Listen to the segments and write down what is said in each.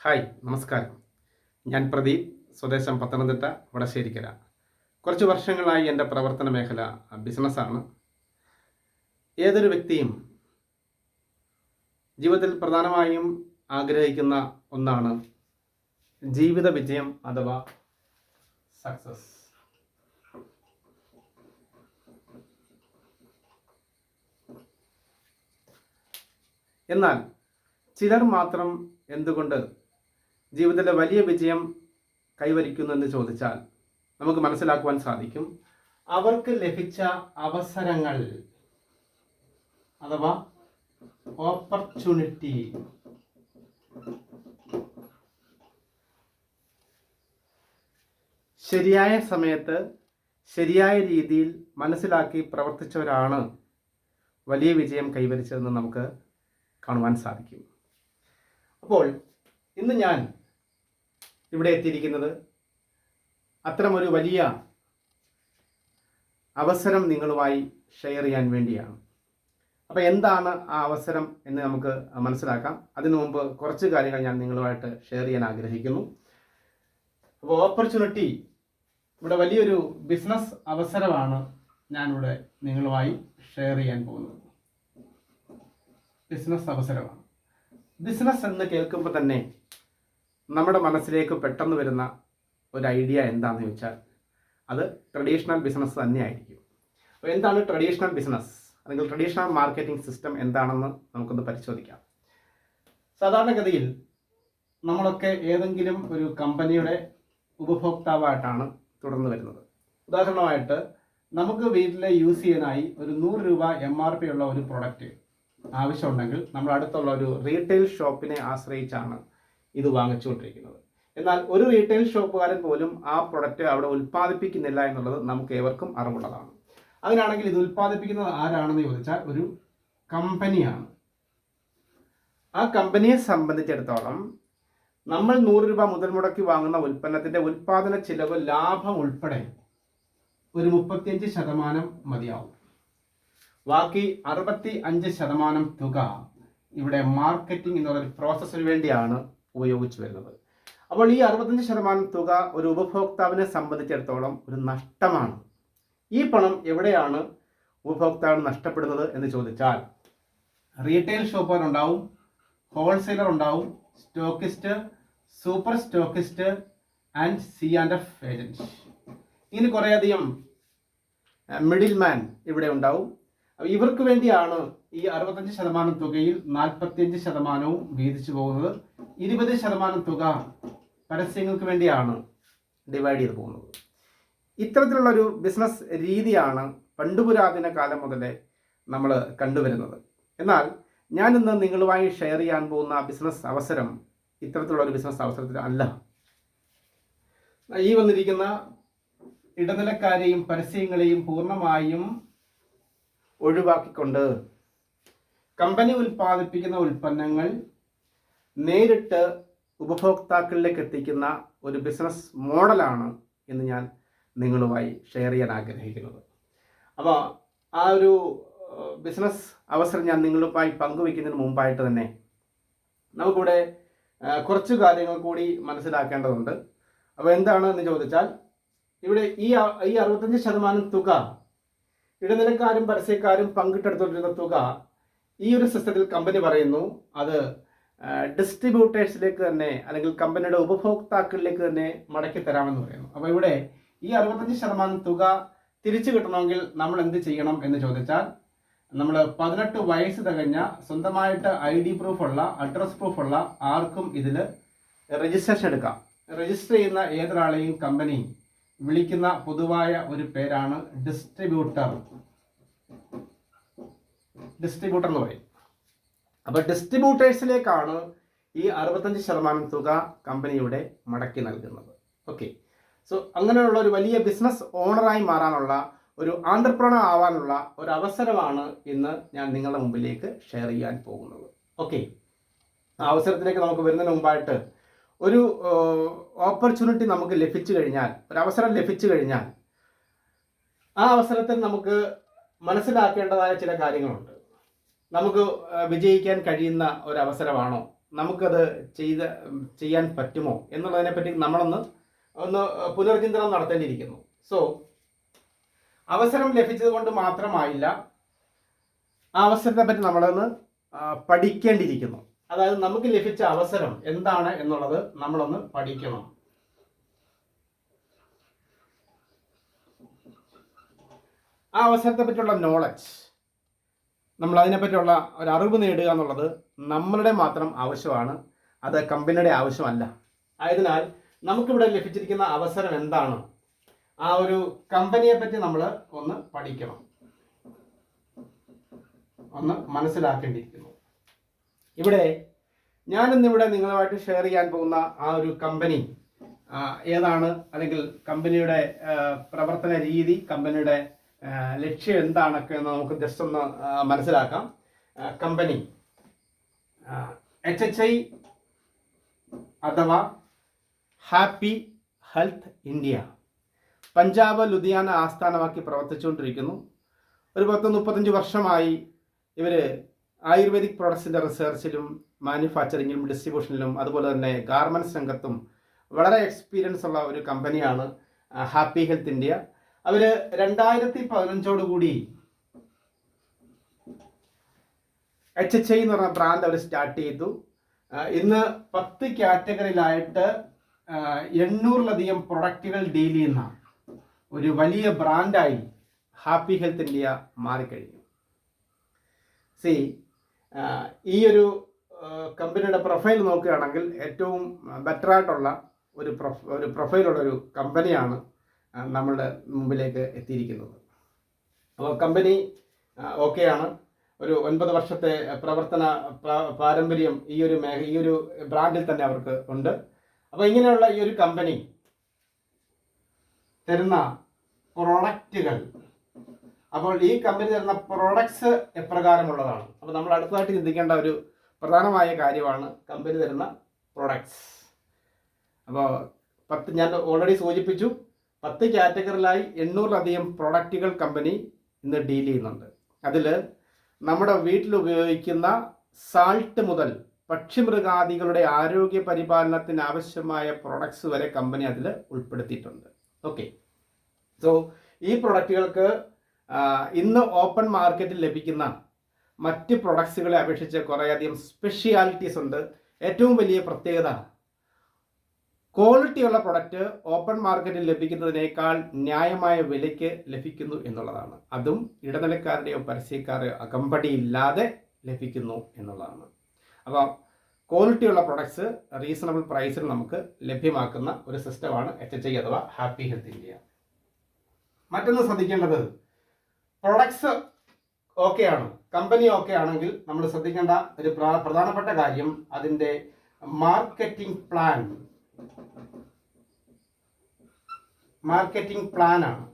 Hi, നമസ്കാരം. ഞാൻ പ്രദീപ്, സ്വദേശം പത്തനംതിട്ട വടശ്ശേരിക്കര. കുറച്ച് വർഷങ്ങളായി എൻ്റെ പ്രവർത്തന മേഖല ബിസിനസ്സാണ്. ഏതൊരു വ്യക്തിയും ജീവിതത്തിൽ പ്രധാനമായും ആഗ്രഹിക്കുന്ന ഒന്നാണ് ജീവിത വിജയം അഥവാ സക്സസ്. എന്നാൽ ചിലർ മാത്രം എന്തുകൊണ്ട് ജീവിതത്തിലെ വലിയ വിജയം കൈവരിക്കുന്നു എന്ന് ചോദിച്ചാൽ നമുക്ക് മനസ്സിലാക്കുവാൻ സാധിക്കും, അവർക്ക് ലഭിച്ച അവസരങ്ങൾ അഥവാ ഓപ്പർച്യൂണിറ്റി ശരിയായ സമയത്ത് ശരിയായ രീതിയിൽ മനസ്സിലാക്കി പ്രവർത്തിച്ചവരാണ് വലിയ വിജയം കൈവരിച്ചതെന്ന് നമുക്ക് കാണുവാൻ സാധിക്കും. അപ്പോൾ ഇന്ന് ഞാൻ ഇവിടെ എത്തിയിരിക്കുന്നത് അത്തരമൊരു വലിയ അവസരം നിങ്ങളുമായി ഷെയർ ചെയ്യാൻ വേണ്ടിയാണ്. അപ്പോൾ എന്താണ് ആ അവസരം എന്ന് നമുക്ക് മനസ്സിലാക്കാം. അതിനു മുമ്പ് കുറച്ച് കാര്യങ്ങൾ ഞാൻ നിങ്ങളുമായിട്ട് ഷെയർ ചെയ്യാൻ ആഗ്രഹിക്കുന്നു. അപ്പോൾ ഓപ്പർച്യൂണിറ്റി, ഇവിടെ വലിയൊരു ബിസിനസ് അവസരമാണ് ഞാനിവിടെ നിങ്ങളുമായി ഷെയർ ചെയ്യാൻ പോകുന്നത്. ബിസിനസ് അവസരമാണ്. ബിസിനസ് എന്ന് കേൾക്കുമ്പോൾ തന്നെ നമ്മുടെ മനസ്സിലേക്ക് പെട്ടെന്ന് വരുന്ന ഒരു ഐഡിയ എന്താണെന്ന് ചോദിച്ചാൽ അത് ട്രഡീഷണൽ ബിസിനസ് തന്നെയായിരിക്കും. അപ്പോൾ എന്താണ് ട്രഡീഷണൽ ബിസിനസ് അല്ലെങ്കിൽ ട്രഡീഷണൽ മാർക്കറ്റിംഗ് സിസ്റ്റം എന്താണെന്ന് നമുക്കൊന്ന് പരിശോധിക്കാം. സാധാരണഗതിയിൽ നമ്മളൊക്കെ ഏതെങ്കിലും ഒരു കമ്പനിയുടെ ഉപഭോക്താവായിട്ടാണ് തുടർന്ന് വരുന്നത്. ഉദാഹരണമായിട്ട് നമുക്ക് വീട്ടിൽ യൂസ് ചെയ്യാനായി ഒരു 100 രൂപ MRP ഉള്ള ഒരു പ്രൊഡക്റ്റ് ആവശ്യമുണ്ടെങ്കിൽ നമ്മൾ അടുത്തുള്ള ഒരു റീറ്റെയിൽ ഷോപ്പിനെ ആശ്രയിച്ചാണ് ഇത് വാങ്ങിച്ചുകൊണ്ടിരിക്കുന്നത്. എന്നാൽ ഒരു റീറ്റെയിൽ ഷോപ്പുകാരൻ പോലും ആ പ്രൊഡക്റ്റ് അവിടെ ഉൽപ്പാദിപ്പിക്കുന്നില്ല എന്നുള്ളത് നമുക്ക് ഏവർക്കും അറിവുള്ളതാണ്. അങ്ങനെയാണെങ്കിൽ ഇത് ഉൽപ്പാദിപ്പിക്കുന്നത് ആരാണെന്ന് ചോദിച്ചാൽ ഒരു കമ്പനിയാണ്. ആ കമ്പനിയെ സംബന്ധിച്ചിടത്തോളം നമ്മൾ 100 രൂപ മുതൽ മുടക്കി വാങ്ങുന്ന ഉൽപ്പന്നത്തിൻ്റെ ഉൽപ്പാദന ചിലവ് ലാഭം ഉൾപ്പെടെ ഒരു 35% മതിയാവും. ബാക്കി 65% തുക ഇവിടെ മാർക്കറ്റിംഗ് എന്നുള്ള ഒരു പ്രോസസ്സിന് വേണ്ടിയാണ് ഉപയോഗിച്ചു വരുന്നത്. അപ്പോൾ ഈ 65% തുക ഒരു ഉപഭോക്താവിനെ സംബന്ധിച്ചിടത്തോളം ഒരു നഷ്ടമാണ്. ഈ പണം എവിടെയാണ് ഉപഭോക്താവിന് നഷ്ടപ്പെടുന്നത് എന്ന് ചോദിച്ചാൽ റീറ്റെയിൽ ഷോപ്പർ ഉണ്ടാവും, ഹോൾസെയിലർ ഉണ്ടാവും, stockist, super stockist and C&F agent. ഇങ്ങനെ കുറേയധികം മിഡിൽ മാൻ ഇവിടെ ഉണ്ടാവും. ഇവർക്ക് വേണ്ടിയാണ് ഈ 65% തുകയിൽ 45% വീതിച്ചു പോകുന്നത്. 20% തുക പരസ്യങ്ങൾക്ക് വേണ്ടിയാണ് ഡിവൈഡ് ചെയ്ത് പോകുന്നത്. ഇത്തരത്തിലുള്ളൊരു ബിസിനസ് രീതിയാണ് പണ്ടുപുരാതന കാലം മുതലേ നമ്മൾ കണ്ടുവരുന്നത്. എന്നാൽ ഞാനിന്ന് നിങ്ങളുമായി ഷെയർ ചെയ്യാൻ പോകുന്ന ബിസിനസ് അവസരം ഇത്തരത്തിലുള്ളൊരു ബിസിനസ് അവസരത്തിൽ അല്ല. ഈ വന്നിരിക്കുന്ന ഇടനിലക്കാരെയും പരസ്യങ്ങളെയും പൂർണ്ണമായും ഒഴിവാക്കിക്കൊണ്ട് കമ്പനി ഉൽപ്പാദിപ്പിക്കുന്ന ഉൽപ്പന്നങ്ങൾ നേരിട്ട് ഉപഭോക്താക്കളിലേക്ക് എത്തിക്കുന്ന ഒരു ബിസിനസ് മോഡലാണ് ഇന്ന് ഞാൻ നിങ്ങളുമായി ഷെയർ ചെയ്യാൻ ആഗ്രഹിക്കുന്നത്. അപ്പോൾ ആ ഒരു ബിസിനസ് അവസരം ഞാൻ നിങ്ങളുമായി പങ്കുവയ്ക്കുന്നതിന് മുമ്പായിട്ട് തന്നെ നമുക്കിവിടെ കുറച്ച് കാര്യങ്ങൾ കൂടി മനസ്സിലാക്കേണ്ടതുണ്ട്. അപ്പോൾ എന്താണെന്ന് ചോദിച്ചാൽ ഇവിടെ ഈ 65% തുക ഇടനിലക്കാരും പരസ്യക്കാരും പങ്കിട്ടെടുത്തുകൊണ്ടിരുന്ന തുക ഈ ഒരു സിസ്റ്റത്തിൽ കമ്പനി പറയുന്നു അത് ഡിസ്ട്രിബ്യൂട്ടേഴ്സിലേക്ക് തന്നെ അല്ലെങ്കിൽ കമ്പനിയുടെ ഉപഭോക്താക്കളിലേക്ക് തന്നെ മടക്കി തരാമെന്ന് പറയുന്നു. അപ്പോൾ ഇവിടെ ഈ 65% തുക തിരിച്ചു കിട്ടണമെങ്കിൽ നമ്മൾ എന്ത് ചെയ്യണം എന്ന് ചോദിച്ചാൽ നമ്മൾ 18 വയസ്സ് തികഞ്ഞ സ്വന്തമായിട്ട് ID പ്രൂഫുള്ള അഡ്രസ് പ്രൂഫുള്ള ആർക്കും ഇതിൽ രജിസ്ട്രേഷൻ എടുക്കാം. രജിസ്റ്റർ ചെയ്യുന്ന ഏതൊരാളെയും കമ്പനി വിളിക്കുന്ന പൊതുവായ ഒരു പേരാണ് ഡിസ്ട്രിബ്യൂട്ടർ എന്ന് പറയും. അപ്പോൾ ഡിസ്ട്രിബ്യൂട്ടേഴ്സിലേക്കാണ് ഈ 65% തുക കമ്പനിയുടെ മടക്കി നൽകുന്നത്. ഓക്കെ, സോ അങ്ങനെയുള്ള ഒരു വലിയ ബിസിനസ് ഓണറായി മാറാനുള്ള ഒരു ആന്റർപ്രണർ ആവാനുള്ള ഒരു അവസരമാണ് ഇന്ന് ഞാൻ നിങ്ങളുടെ മുമ്പിലേക്ക് ഷെയർ ചെയ്യാൻ പോകുന്നത്. ഓക്കെ, ആ അവസരത്തിലേക്ക് നമുക്ക് വരുന്നതിന് മുമ്പായിട്ട് ഒരു ഓപ്പർച്യൂണിറ്റി നമുക്ക് ലഭിച്ചു കഴിഞ്ഞാൽ, ഒരു അവസരം ലഭിച്ചു കഴിഞ്ഞാൽ ആ അവസരത്തിൽ നമുക്ക് മനസ്സിലാക്കേണ്ടതായ ചില കാര്യങ്ങളുണ്ട്. നമുക്ക് വിജയിക്കാൻ കഴിയുന്ന ഒരു അവസരമാണോ നമുക്കത് ചെയ്യാൻ പറ്റുമോ എന്നുള്ളതിനെപ്പറ്റി നമ്മളൊന്ന് പുനർചിന്തനം നടത്തേണ്ടിയിരിക്കുന്നു. സോ അവസരം ലഭിച്ചത് കൊണ്ട് മാത്രമായില്ല, ആ അവസരത്തെ പറ്റി നമ്മളൊന്ന് പഠിക്കേണ്ടിയിരിക്കുന്നു. അതായത് നമുക്ക് ലഭിച്ച അവസരം എന്താണ് എന്നുള്ളത് നമ്മളൊന്ന് പഠിക്കണം. ആ അവസരത്തെ പറ്റിയുള്ള നോളജ്, നമ്മൾ അതിനെപ്പറ്റിയുള്ള ഒരു അറിവ് നേടുക എന്നുള്ളത് നമ്മളുടെ മാത്രം ആവശ്യമാണ്, അത് കമ്പനിയുടെ ആവശ്യമല്ല. ആയതിനാൽ നമുക്കിവിടെ ലഭിച്ചിരിക്കുന്ന അവസരം എന്താണ്, ആ ഒരു കമ്പനിയെ പറ്റി നമ്മൾ ഒന്ന് പഠിക്കണം, ഒന്ന് മനസ്സിലാക്കേണ്ടിയിരിക്കുന്നു. ഇവിടെ ഞാനിന്നിവിടെ നിങ്ങളുമായിട്ട് ഷെയർ ചെയ്യാൻ പോകുന്ന ആ ഒരു കമ്പനി ഏതാണ്, അല്ലെങ്കിൽ കമ്പനിയുടെ പ്രവർത്തന രീതി, കമ്പനിയുടെ ലക്ഷ്യം എന്താണൊക്കെ എന്ന് നമുക്ക് ജസ്റ്റ് ഒന്ന് മനസ്സിലാക്കാം. കമ്പനി HHI അഥവാ happy health India Punjab Ludhiana ആസ്ഥാനമാക്കി പ്രവർത്തിച്ചുകൊണ്ടിരിക്കുന്നു. ഒരു 30-35 വർഷമായി ഇവർ ആയുർവേദിക് പ്രോഡക്ട്സിൻ്റെ റിസർച്ചിലും മാനുഫാക്ചറിങ്ങിലും ഡിസ്ട്രിബ്യൂഷനിലും അതുപോലെ തന്നെ ഗാർമെൻറ്റ്സ് രംഗത്തും വളരെ എക്സ്പീരിയൻസ് ഉള്ള ഒരു കമ്പനിയാണ് ഹാപ്പി ഹെൽത്ത് ഇന്ത്യ. അവർ 2015 HHI എന്ന് പറഞ്ഞ ബ്രാൻഡ് അവർ സ്റ്റാർട്ട് ചെയ്തു. ഇന്ന് 10 കാറ്റഗറിയിലായിട്ട് 800-ലധികം പ്രൊഡക്റ്റുകൾ ഡീൽ ചെയ്യുന്ന ഒരു വലിയ ബ്രാൻഡായി ഹാപ്പി ഹെൽത്ത് ഇന്ത്യ മാറിക്കഴിഞ്ഞു. ഈ ഒരു കമ്പനിയുടെ പ്രൊഫൈൽ നോക്കുകയാണെങ്കിൽ ഏറ്റവും ബെറ്ററായിട്ടുള്ള ഒരു പ്രൊഫൈലുള്ള ഒരു കമ്പനിയാണ് നമ്മളുടെ മുമ്പിലേക്ക് എത്തിയിരിക്കുന്നത്. അപ്പോൾ കമ്പനി ഓക്കെയാണ്. ഒരു 9 വർഷത്തെ പ്രവർത്തന പാരമ്പര്യം ഈ ഒരു ബ്രാൻഡിൽ തന്നെ അവർക്ക് ഉണ്ട്. അപ്പോൾ ഇങ്ങനെയുള്ള ഈ ഒരു കമ്പനി തരുന്ന പ്രൊഡക്റ്റുകൾ, അപ്പോൾ ഈ കമ്പനി തരുന്ന പ്രൊഡക്ട്സ് എപ്രകാരമുള്ളതാണ്. അപ്പോൾ നമ്മൾ അടുത്തതായിട്ട് ചിന്തിക്കേണ്ട ഒരു പ്രധാനമായ കാര്യമാണ് കമ്പനി തരുന്ന പ്രൊഡക്ട്സ്. അപ്പോൾ ഞാൻ ഓൾറെഡി സൂചിപ്പിച്ചു, 10 കാറ്റഗറിയിലായി 800-ലധികം പ്രൊഡക്റ്റുകൾ കമ്പനി ഇന്ന് ഡീൽ ചെയ്യുന്നുണ്ട്. അതിൽ നമ്മുടെ വീട്ടിൽ ഉപയോഗിക്കുന്ന സാൾട്ട് മുതൽ പക്ഷിമൃഗാദികളുടെ ആരോഗ്യ പരിപാലനത്തിന് ആവശ്യമായ പ്രൊഡക്ട്സ് വരെ കമ്പനി അതിൽ ഉൾപ്പെടുത്തിയിട്ടുണ്ട്. ഓക്കെ, സോ ഈ പ്രൊഡക്റ്റുകൾക്ക് ഇന്ന് ഓപ്പൺ മാർക്കറ്റിൽ ലഭിക്കുന്ന മറ്റ് പ്രൊഡക്ട്സുകളെ അപേക്ഷിച്ച് കുറേയധികം സ്പെഷ്യാലിറ്റീസ് ഉണ്ട്. ഏറ്റവും വലിയ പ്രത്യേകത, ക്വാളിറ്റിയുള്ള പ്രൊഡക്റ്റ് ഓപ്പൺ മാർക്കറ്റിൽ ലഭിക്കുന്നതിനേക്കാൾ ന്യായമായ വിലയ്ക്ക് ലഭിക്കുന്നു എന്നുള്ളതാണ്. അതും ഇടനിലക്കാരുടെയോ പരസ്യക്കാരുടെയോ അകമ്പടിയില്ലാതെ ലഭിക്കുന്നു എന്നുള്ളതാണ്. അപ്പോൾ ക്വാളിറ്റിയുള്ള പ്രൊഡക്ട്സ് റീസണബിൾ പ്രൈസിൽ നമുക്ക് ലഭ്യമാക്കുന്ന ഒരു സിസ്റ്റമാണ് HHI അഥവാ ഹാപ്പി ഹെൽത്ത് ഇന്ത്യ. മറ്റൊന്ന് ശ്രദ്ധിക്കേണ്ടത്, പ്രൊഡക്ട്സ് ഓക്കെയാണ്, കമ്പനി ഓക്കെ ആണെങ്കിൽ നമ്മൾ ശ്രദ്ധിക്കേണ്ട ഒരു പ്രധാനപ്പെട്ട കാര്യം അതിൻ്റെ മാർക്കറ്റിംഗ് പ്ലാനാണ്.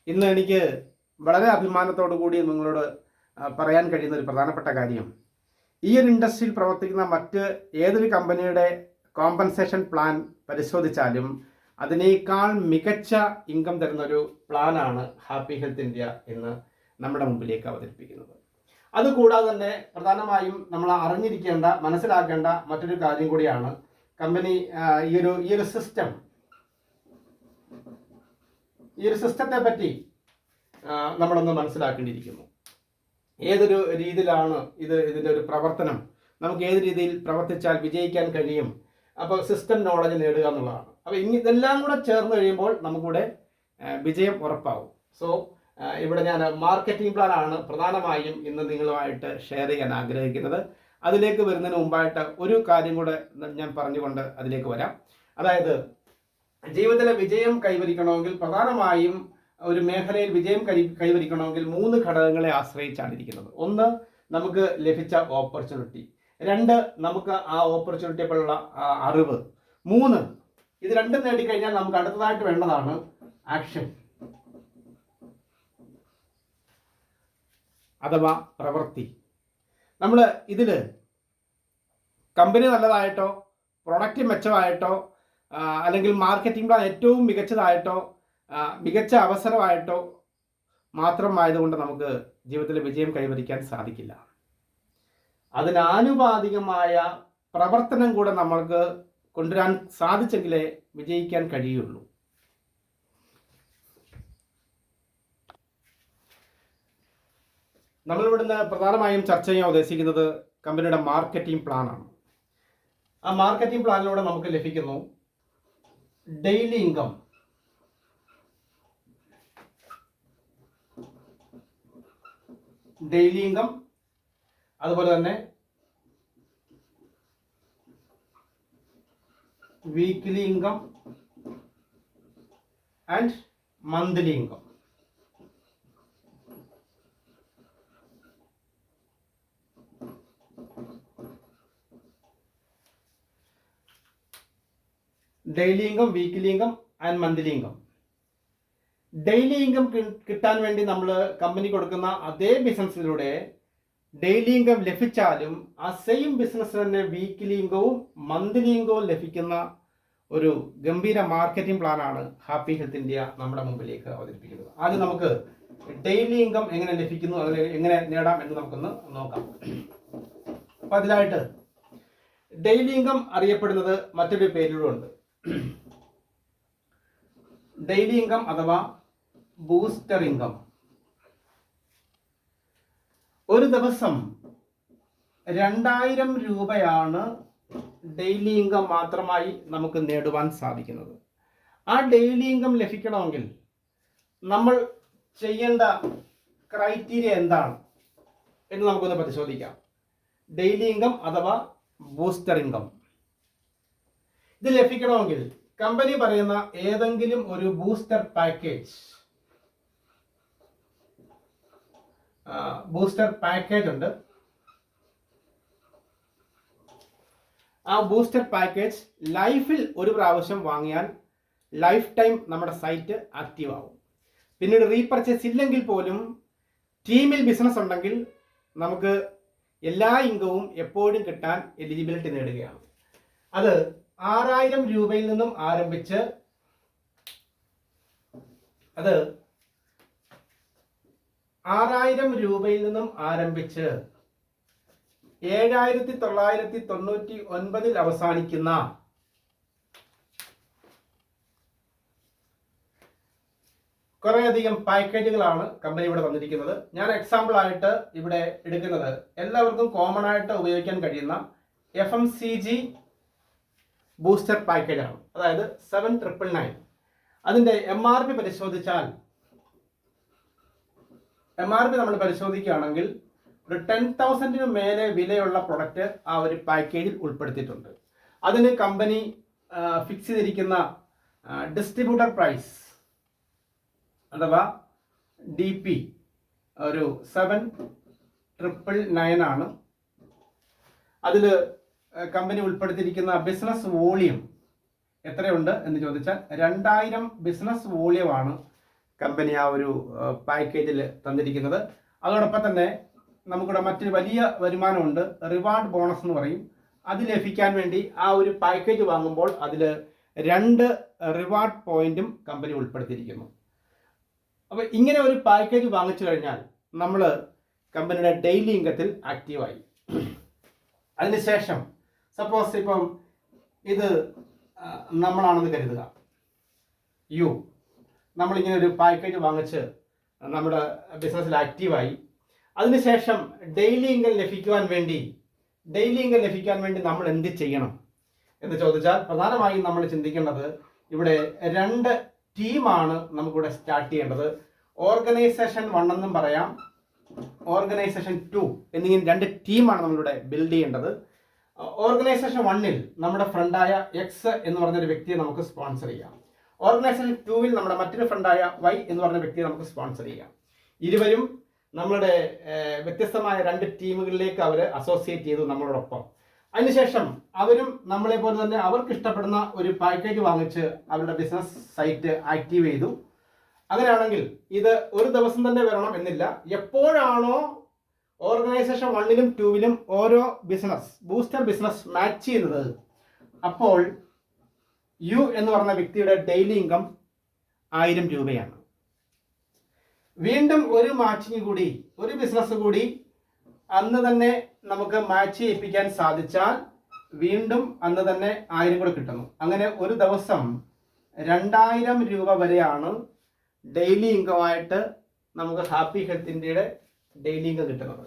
ഇന്ന് എനിക്ക് വളരെ അഭിമാനത്തോടു കൂടി നിങ്ങളോട് പറയാൻ കഴിയുന്ന ഒരു പ്രധാനപ്പെട്ട കാര്യം, ഈ ഒരു ഇൻഡസ്ട്രിയിൽ പ്രവർത്തിക്കുന്ന മറ്റ് ഏതൊരു കമ്പനിയുടെ കോമ്പൻസേഷൻ പ്ലാൻ പരിശോധിച്ചാലും അതിനേക്കാൾ മികച്ച ഇൻകം തരുന്നൊരു പ്ലാനാണ് ഹാപ്പി ഹെൽത്ത് ഇന്ത്യ എന്ന് നമ്മുടെ മുമ്പിലേക്ക് അവതരിപ്പിക്കുന്നത്. അതുകൂടാതെ തന്നെ പ്രധാനമായും നമ്മൾ അറിഞ്ഞിരിക്കേണ്ട, മനസ്സിലാക്കേണ്ട മറ്റൊരു കാര്യം കൂടിയാണ് കമ്പനി ഈ ഒരു സിസ്റ്റത്തെ പറ്റി നമ്മളൊന്ന് മനസ്സിലാക്കേണ്ടിയിരിക്കുന്നു. ഏതൊരു രീതിയിലാണ് ഇതിൻ്റെ ഒരു പ്രവർത്തനം, നമുക്ക് ഏത് രീതിയിൽ പ്രവർത്തിച്ചാൽ വിജയിക്കാൻ കഴിയും, അപ്പോൾ സിസ്റ്റം നോളജ് നേടുക എന്നുള്ളതാണ്. അപ്പോൾ ഇതെല്ലാം കൂടെ ചേർന്ന് കഴിയുമ്പോൾ നമുക്കിവിടെ വിജയം ഉറപ്പാവും. സോ ഇവിടെ ഞാൻ മാർക്കറ്റിംഗ് പ്ലാനാണ് പ്രധാനമായും ഇന്ന് നിങ്ങളുമായിട്ട് ഷെയർ ചെയ്യാൻ ആഗ്രഹിക്കുന്നത്. അതിലേക്ക് വരുന്നതിന് മുമ്പായിട്ട് ഒരു കാര്യം കൂടെ ഞാൻ പറഞ്ഞുകൊണ്ട് അതിലേക്ക് വരാം. അതായത് ജീവിതത്തിലെ വിജയം കൈവരിക്കണമെങ്കിൽ, പ്രധാനമായും ഒരു മേഖലയിൽ വിജയം കൈവരിക്കണമെങ്കിൽ 3 ഘടകങ്ങളെ ആശ്രയിച്ചാണ് ഇരിക്കുന്നത്. 1, നമുക്ക് ലഭിച്ച ഓപ്പർച്യൂണിറ്റി. 2, നമുക്ക് ആ ഓപ്പർച്യൂണിറ്റിയുള്ള അറിവ്. 3, ഇത് രണ്ടും നേടിക്കഴിഞ്ഞാൽ നമുക്ക് അടുത്തതായിട്ട് വേണ്ടതാണ് ആക്ഷൻ അഥവാ പ്രവൃത്തി. നമ്മൾ ഇതിൽ കമ്പനി നല്ലതായിട്ടോ, പ്രൊഡക്റ്റ് മെച്ചമായിട്ടോ, അല്ലെങ്കിൽ മാർക്കറ്റിംഗ് പ്ലാൻ ഏറ്റവും മികച്ചതായിട്ടോ, മികച്ച അവസരമായിട്ടോ മാത്രമായതുകൊണ്ട് നമുക്ക് ജീവിതത്തിൽ വിജയം കൈവരിക്കാൻ സാധിക്കില്ല. അതിനാനുപാതികമായ പ്രവർത്തനം കൂടെ നമ്മൾക്ക് കൊണ്ടുവരാൻ സാധിച്ചെങ്കിലേ വിജയിക്കാൻ കഴിയുള്ളൂ. നമ്മളിവിടുന്ന് പ്രധാനമായും ചർച്ച ചെയ്യാൻ ഉദ്ദേശിക്കുന്നത് കമ്പനിയുടെ മാർക്കറ്റിംഗ് പ്ലാനാണ്. ആ മാർക്കറ്റിംഗ് പ്ലാനിലൂടെ നമുക്ക് ലഭിക്കുന്നു ഡെയിലി ഇൻകം, അതുപോലെ തന്നെ weekly income and monthly income. Daily income, weekly income and monthly income. Daily income കിട്ടാൻ വേണ്ടി നമ്മൾ കമ്പനി കൊടുക്കുന്ന അതേ ബിസിനസ്സിലൂടെ ഡെയിലി ഇൻകം ലഭിച്ചാലും ആ സെയിം ബിസിനസ് തന്നെ വീക്ക്ലി ഇൻകവും മന്ത്ലി ഇൻകവും ലഭിക്കുന്ന ഒരു ഗംഭീര മാർക്കറ്റിംഗ് പ്ലാനാണ് ഹാപ്പി ഹെൽത്ത് ഇന്ത്യ നമ്മുടെ മുമ്പിലേക്ക് അവതരിപ്പിക്കുന്നത്. ആദ്യം നമുക്ക് ഡെയിലി ഇൻകം എങ്ങനെ ലഭിക്കുന്നു, അതിൽ എങ്ങനെ നേടാം എന്ന് നമുക്കൊന്ന് നോക്കാം. അപ്പൊ അതിലായിട്ട് ഡെയിലി ഇൻകം അറിയപ്പെടുന്നത് മറ്റൊരു പേരിലുണ്ട്. ഡെയിലി ഇൻകം അഥവാ ബൂസ്റ്റർ ഇൻകം. ഒരു ദിവസം 2000 രൂപയാണ് ഡെയിലി ഇൻകം മാത്രമായി നമുക്ക് നേടുവാൻ സാധിക്കുന്നത്. ആ ഡെയിലി ഇൻകം ലഭിക്കണമെങ്കിൽ നമ്മൾ ചെയ്യേണ്ട ക്രൈറ്റീരിയ എന്താണ് എന്ന് നമുക്കൊന്ന് പരിശോധിക്കാം. ഡെയിലി ഇൻകം അഥവാ ബൂസ്റ്റർ ഇൻകം ഇത് ലഭിക്കണമെങ്കിൽ കമ്പനി പറയുന്ന ഏതെങ്കിലും ഒരു ബൂസ്റ്റർ പാക്കേജ് ഉണ്ട്. ആ ബൂസ്റ്റർ പാക്കേജ് ലൈഫിൽ ഒരു പ്രാവശ്യം വാങ്ങിയാൽ ലൈഫ് ടൈം നമ്മുടെ സൈറ്റ് ആക്റ്റീവ് ആവും. പിന്നീട് റീപർച്ചേസ് ഇല്ലെങ്കിൽ പോലും ടീമിൽ ബിസിനസ് ഉണ്ടെങ്കിൽ നമുക്ക് എല്ലാ ഇൻകവും എപ്പോഴും കിട്ടാൻ എലിജിബിലിറ്റി നേടുകയാണ്. അത് 6000 രൂപയിൽ നിന്നും ആരംഭിച്ച് 7999 അവസാനിക്കുന്ന കുറേയധികം പാക്കേജുകളാണ് കമ്പനി ഇവിടെ തന്നിരിക്കുന്നത്. ഞാൻ എക്സാമ്പിൾ ആയിട്ട് ഇവിടെ എടുക്കുന്നത് എല്ലാവർക്കും കോമൺ ആയിട്ട് ഉപയോഗിക്കാൻ കഴിയുന്ന FMCG ബൂസ്റ്റർ പാക്കേജാണ്. അതായത് 7999. അതിൻ്റെ MRP പരിശോധിച്ചാൽ നമ്മൾ പരിശോധിക്കുകയാണെങ്കിൽ ഒരു 10,000 മേലെ വിലയുള്ള പ്രൊഡക്റ്റ് ആ ഒരു പാക്കേജിൽ ഉൾപ്പെടുത്തിയിട്ടുണ്ട്. അതിന് കമ്പനി ഫിക്സ് ചെയ്തിരിക്കുന്ന ഡിസ്ട്രിബ്യൂട്ടർ പ്രൈസ് അഥവാ DP ഒരു 7,999 ആണ്. അതിൽ കമ്പനി ഉൾപ്പെടുത്തിയിരിക്കുന്ന ബിസിനസ് വോളിയം എത്രയുണ്ട് എന്ന് ചോദിച്ചാൽ 2000 ബിസിനസ് വോളിയമാണ് കമ്പനി ആ ഒരു പാക്കേജിൽ തന്നിരിക്കുന്നത്. അതോടൊപ്പം തന്നെ നമുക്കിവിടെ മറ്റൊരു വലിയ വരുമാനമുണ്ട്, റിവാർഡ് ബോണസ് എന്ന് പറയും. അത് ലഭിക്കാൻ വേണ്ടി ആ ഒരു പാക്കേജ് വാങ്ങുമ്പോൾ അതിൽ 2 റിവാർഡ് പോയിന്റും കമ്പനി ഉൾപ്പെടുത്തിയിരിക്കുന്നു. അപ്പോൾ ഇങ്ങനെ ഒരു പാക്കേജ് വാങ്ങിച്ചു കഴിഞ്ഞാൽ നമ്മൾ കമ്പനിയുടെ ഡെയിലി ഇൻകത്തിൽ ആക്റ്റീവായി. അതിനുശേഷം സപ്പോസ് ഇപ്പം ഇത് നമ്മളാണെന്ന് കരുതുക, നമ്മളിങ്ങനെ ഒരു പാക്കേജ് വാങ്ങിച്ച് നമ്മുടെ ബിസിനസ്സിൽ ആക്റ്റീവായി. അതിനുശേഷം ഡെയിലി ഇൻകം ലഭിക്കാൻ വേണ്ടി നമ്മൾ എന്ത് ചെയ്യണം എന്ന് ചോദിച്ചാൽ പ്രധാനമായും നമ്മൾ ചിന്തിക്കേണ്ടത് ഇവിടെ 2 ടീമാണ് നമുക്കിവിടെ സ്റ്റാർട്ട് ചെയ്യേണ്ടത്. ഓർഗനൈസേഷൻ 1 എന്നും പറയാം, ഓർഗനൈസേഷൻ 2 എന്നിങ്ങനെ 2 ടീമാണ് നമ്മളിവിടെ ബിൽഡ് ചെയ്യേണ്ടത്. ഓർഗനൈസേഷൻ 1-ൽ നമ്മുടെ ഫ്രണ്ടായ എക്സ് എന്ന് പറഞ്ഞൊരു വ്യക്തിയെ നമുക്ക് സ്പോൺസർ ചെയ്യാം. ഓർഗനൈസേഷൻ 2-ൽ നമ്മുടെ മറ്റൊരു ഫ്രണ്ടായ വൈ എന്ന് പറഞ്ഞ വ്യക്തിയെ നമുക്ക് സ്പോൺസർ ചെയ്യാം. ഇരുവരും നമ്മളുടെ വ്യത്യസ്തമായ 2 ടീമുകളിലേക്ക് അവർ അസോസിയേറ്റ് ചെയ്തു നമ്മളോടൊപ്പം. അതിനുശേഷം അവരും നമ്മളെ പോലെ തന്നെ അവർക്ക് ഇഷ്ടപ്പെടുന്ന ഒരു പാക്കേജ് വാങ്ങിച്ച് അവരുടെ ബിസിനസ് സൈറ്റ് ആക്റ്റീവ് ചെയ്തു. അങ്ങനെയാണെങ്കിൽ ഇത് ഒരു ദിവസം തന്നെ വരണം എന്നില്ല. എപ്പോഴാണോ ഓർഗനൈസേഷൻ 1-ലും 2-ലും ഓരോ ബൂസ്റ്റർ ബിസിനസ് മാച്ച് ചെയ്യുന്നത്, അപ്പോൾ യു എന്ന് പറഞ്ഞ വ്യക്തിയുടെ ഡെയിലി ഇൻകം 1000 രൂപയാണ്. വീണ്ടും ഒരു മാച്ചിങ് കൂടി, ഒരു ബിസിനസ് കൂടി അന്ന് തന്നെ നമുക്ക് മാച്ച് ചെയ്യിപ്പിക്കാൻ സാധിച്ചാൽ വീണ്ടും അന്ന് തന്നെ 1000 കൂടെ കിട്ടുന്നു. അങ്ങനെ ഒരു ദിവസം 2000 രൂപ വരെയാണ് ഡെയിലി ഇൻകമായിട്ട് നമുക്ക് ഹാപ്പി ഹെൽത്ത് ഇന്ത്യയുടെ ഡെയിലി ഇൻകം കിട്ടുന്നത്.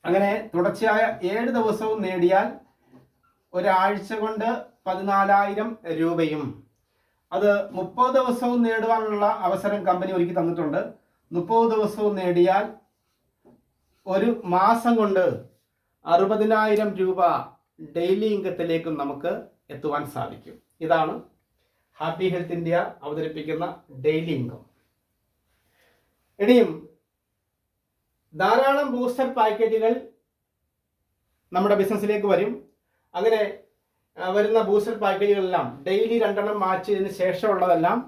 അങ്ങനെ തുടർച്ചയായ 7 ദിവസവും നേടിയാൽ ഒരാഴ്ച കൊണ്ട് 14,000 രൂപയും. അത് 30 ദിവസവും നേടുവാനുള്ള അവസരം കമ്പനി ഒരുക്കി തന്നിട്ടുണ്ട്. 30 ദിവസവും നേടിയാൽ ഒരു മാസം കൊണ്ട് 60,000 രൂപ ഡെയിലി ഇൻകത്തിലേക്കും നമുക്ക് എത്തുവാൻ സാധിക്കും. ഇതാണ് ഹാപ്പി ഹെൽത്ത് ഇന്ത്യ അവതരിപ്പിക്കുന്ന ഡെയിലി ഇൻകം. ഇനിയും ധാരാളം ബൂസ്റ്റർ പാക്കേജുകൾ നമ്മുടെ ബിസിനസ്സിലേക്ക് വരും. അങ്ങനെ വരുന്ന ബൂസ്റ്റർ പാക്കേജുകളെല്ലാം ഡെയിലി 2 എണ്ണം മാച്ച് ചെയ്തതിന് ശേഷമുള്ളതെല്ലാം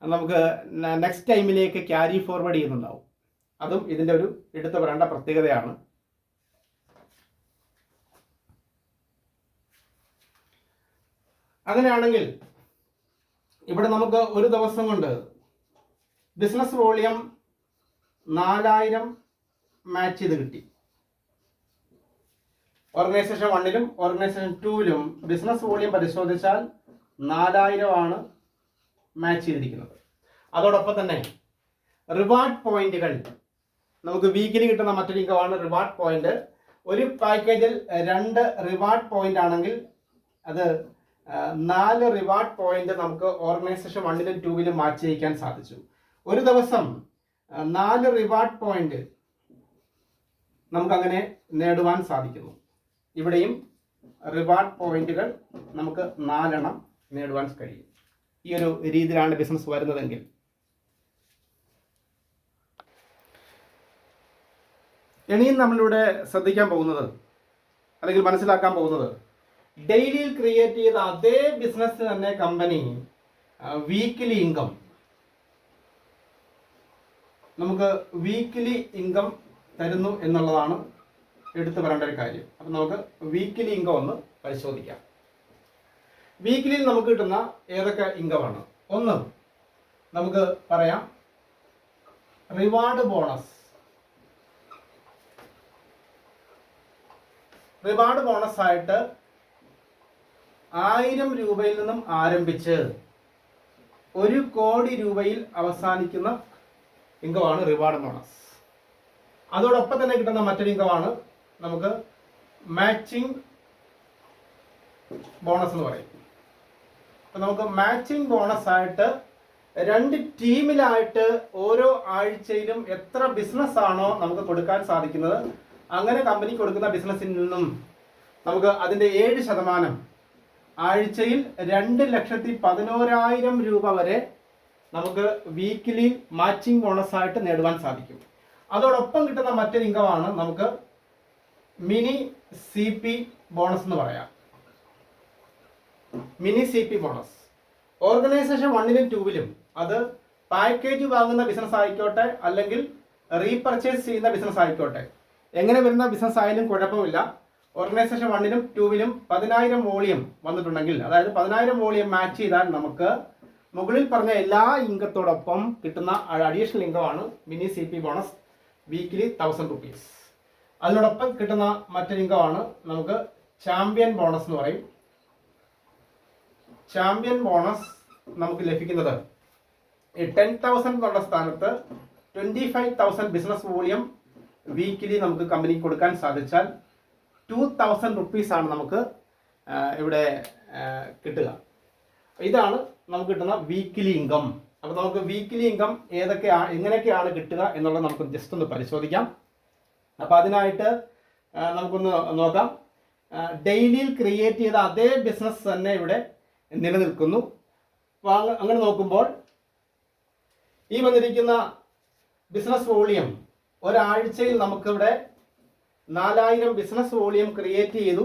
നമുക്ക് നെക്സ്റ്റ് ടൈമിലേക്ക് ക്യാരി ഫോർവേഡ് ചെയ്യുന്നുണ്ടാവും. അതും ഇതിൻ്റെ ഒരു എടുത്തു പറയേണ്ട പ്രത്യേകതയാണ്. അങ്ങനെയാണെങ്കിൽ ഇവിടെ നമുക്ക് ഒരു ദിവസം കൊണ്ട് ബിസിനസ് വോളിയം 4000 മാച്ച് ചെയ്ത് കിട്ടി. ഓർഗനൈസേഷൻ 1ലും ഓർഗനൈസേഷൻ 2ലും ബിസിനസ് വോളിയം പരിശോധിച്ചാൽ 4000 ആണ് മാച്ച് ചെയ്തിരിക്കുന്നത്. അതോടൊപ്പം തന്നെ റിവാർഡ് പോയിന്റുകൾ നമുക്ക് വീക്കിലി കിട്ടുന്ന മറ്റൊരു ഇൻകമാണ് റിവാർഡ് പോയിന്റ്. ഒരു പാക്കേജിൽ 2 റിവാർഡ് പോയിന്റ് ആണെങ്കിൽ അത് 4 റിവാർഡ് പോയിന്റ് നമുക്ക് ഓർഗനൈസേഷൻ 1ലും 2ലും മാച്ച് ചെയ്യിക്കാൻ സാധിച്ചു. ഒരു ദിവസം 4 റിവാർഡ് പോയിന്റ് നമുക്കങ്ങനെ നേടുവാൻ സാധിക്കുന്നു. ഇവിടെയും റിവാർഡ് പോയിന്റുകൾ നമുക്ക് 4 എണ്ണം നേടുവാൻ കഴിയും. ഈ ഒരു രീതിയിലാണ് ബിസിനസ് വരുന്നതെങ്കിൽ ഇനിയും നമ്മളിവിടെ ശ്രദ്ധിക്കാൻ പോകുന്നത് അല്ലെങ്കിൽ മനസ്സിലാക്കാൻ പോകുന്നത് ഡെയിലിയിൽ ക്രിയേറ്റ് ചെയ്ത അതേ ബിസിനസ് തന്നെ കമ്പനി വീക്കിലി ഇൻകം നമുക്ക് വീക്കിലി ഇൻകം തരുന്നു എന്നുള്ളതാണ് എടുത്തു പറയേണ്ട ഒരു കാര്യം. അപ്പം നമുക്ക് വീക്കിലി ഇൻകം ഒന്ന് പരിശോധിക്കാം. വീക്കിലിയിൽ നമുക്ക് കിട്ടുന്ന ഏതൊക്കെ ഇൻകമാണ്? ഒന്ന് നമുക്ക് പറയാം റിവാർഡ് ബോണസ്. റിവാർഡ് ബോണസ് ആയിട്ട് 1000 രൂപയിൽ നിന്നും ആരംഭിച്ച് 1 കോടി രൂപയിൽ അവസാനിക്കുന്ന ഇൻകമാണ് റിവാർഡ് ബോണസ്. അതോടൊപ്പം തന്നെ കിട്ടുന്ന മറ്റൊരു ഇൻകമാണ് നമുക്ക് മാച്ചിങ് ബോണസ് എന്ന് പറയും. അപ്പം നമുക്ക് മാച്ചിങ് ബോണസ് ആയിട്ട് 2 ടീമിലായിട്ട് ഓരോ ആഴ്ചയിലും എത്ര ബിസിനസ് ആണോ നമുക്ക് കൊടുക്കാൻ സാധിക്കുന്നത്, അങ്ങനെ കമ്പനി കൊടുക്കുന്ന ബിസിനസ്സിൽ നിന്നും നമുക്ക് അതിൻ്റെ 7% ആഴ്ചയിൽ 2,11,000 രൂപ വരെ നമുക്ക് വീക്കിലി മാച്ചിങ് ബോണസ് ആയിട്ട് നേടുവാൻ സാധിക്കും. അതോടൊപ്പം കിട്ടുന്ന മറ്റൊരു ഇൻകമാണ് നമുക്ക് മിനി CP ബോണസ് എന്ന് പറയാം. മിനി CP ബോണസ് ഓർഗനൈസേഷൻ 1ലും 2ലും അത് പാക്കേജ് വാങ്ങുന്ന ബിസിനസ് ആയിക്കോട്ടെ അല്ലെങ്കിൽ റീപർച്ചേസ് ചെയ്യുന്ന ബിസിനസ് ആയിക്കോട്ടെ, എങ്ങനെ വരുന്ന ബിസിനസ് ആയാലും കുഴപ്പമില്ല. ഓർഗനൈസേഷൻ 1ലും 2ലും 10,000 വോളിയം വന്നിട്ടുണ്ടെങ്കിൽ, അതായത് 10,000 വോളിയം മാച്ച് ചെയ്താൽ നമുക്ക് മുകളിൽ പറഞ്ഞ എല്ലാ ഇൻകത്തോടൊപ്പം കിട്ടുന്ന അഡീഷണൽ ഇൻകമാണ് mini CP bonus weekly 1000 rupees. അതിനോടൊപ്പം കിട്ടുന്ന മറ്റൊരു ഇൻകമാണ് നമുക്ക് ചാമ്പ്യൻ ബോണസ് എന്ന് പറയും. ചാമ്പ്യൻ ബോണസ് നമുക്ക് ലഭിക്കുന്നത് 10,000 എന്നുള്ള സ്ഥാനത്ത് 25,000 ബിസിനസ് വോളിയം വീക്കിലി നമുക്ക് കമ്പനിക്ക് കൊടുക്കാൻ സാധിച്ചാൽ 2,000 റുപ്പീസ് ആണ് നമുക്ക് ഇവിടെ കിട്ടുക. ഇതാണ് നമുക്ക് കിട്ടുന്ന വീക്കിലി ഇൻകം. അപ്പോൾ നമുക്ക് വീക്കിലി ഇൻകം എങ്ങനെയൊക്കെയാണ് കിട്ടുക എന്നുള്ളത് നമുക്ക് ജസ്റ്റ് ഒന്ന് പരിശോധിക്കാം. അപ്പോൾ അതിനായിട്ട് നമുക്കൊന്ന് നോക്കാം. ഡെയിലിയിൽ ക്രിയേറ്റ് ചെയ്ത അതേ ബിസിനസ് തന്നെ ഇവിടെ നിലനിൽക്കുന്നു. അപ്പോൾ അങ്ങനെ നോക്കുമ്പോൾ ഈ വന്നിരിക്കുന്ന ബിസിനസ് വോളിയം ഒരാഴ്ചയിൽ നമുക്കിവിടെ 4000 ബിസിനസ് വോളിയം ക്രിയേറ്റ് ചെയ്തു.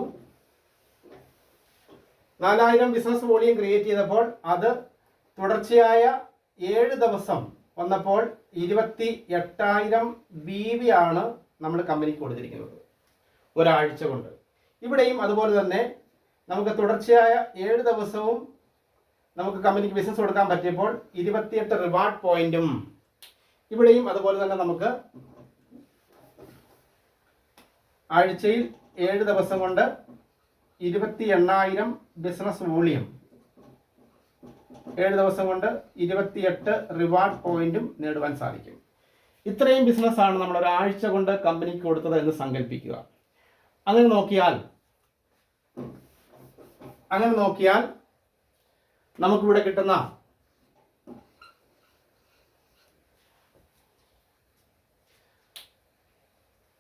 4000 ബിസിനസ് വോളിയം ക്രിയേറ്റ് ചെയ്തപ്പോൾ അത് തുടർച്ചയായ 7 ദിവസം വന്നപ്പോൾ 28,000 BV ആണ് നമ്മൾ കമ്പനിക്ക് കൊടുത്തിരിക്കുന്നത് ഒരാഴ്ച കൊണ്ട്. ഇവിടെയും അതുപോലെ തന്നെ നമുക്ക് തുടർച്ചയായ 7 ദിവസവും നമുക്ക് കമ്പനിക്ക് ബിസിനസ് കൊടുക്കാൻ പറ്റിയപ്പോൾ 28 റിവാർഡ് പോയിന്റും ഇവിടെയും അതുപോലെ തന്നെ നമുക്ക് ആഴ്ചയിൽ 7 ദിവസം കൊണ്ട് 28,000 ബിസിനസ് വോളിയം, 7 ദിവസം കൊണ്ട് 28 റിവാർഡ് പോയിന്റും നേടുവാൻ സാധിക്കും. ഇത്രയും ബിസിനസ്സാണ് നമ്മൾ ഒരാഴ്ച കൊണ്ട് കമ്പനിക്ക് കൊടുത്തത് എന്ന് സങ്കല്പിക്കുക. അങ്ങനെ നോക്കിയാൽ നമുക്കിവിടെ കിട്ടുന്ന